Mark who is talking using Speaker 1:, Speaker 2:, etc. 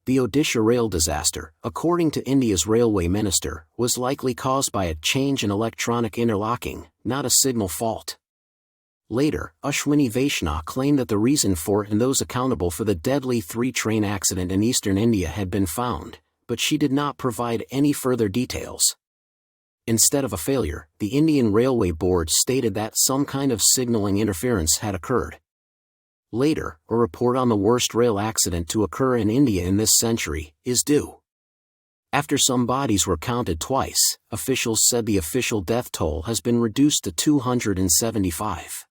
Speaker 1: The Odisha rail disaster, according to India's railway minister, was likely caused by a change in electronic interlocking, not a signal fault. Later, Ashwini Vaishnaw claimed that the reason for and those accountable for the deadly 3-train accident in eastern India had been found, but she did not provide any further details. Instead of a failure, the Indian Railway Board stated that some kind of signaling interference had occurred. Later, a report on the worst rail accident to occur in India in this century is due. After some bodies were counted twice, officials said the official death toll has been reduced to 275.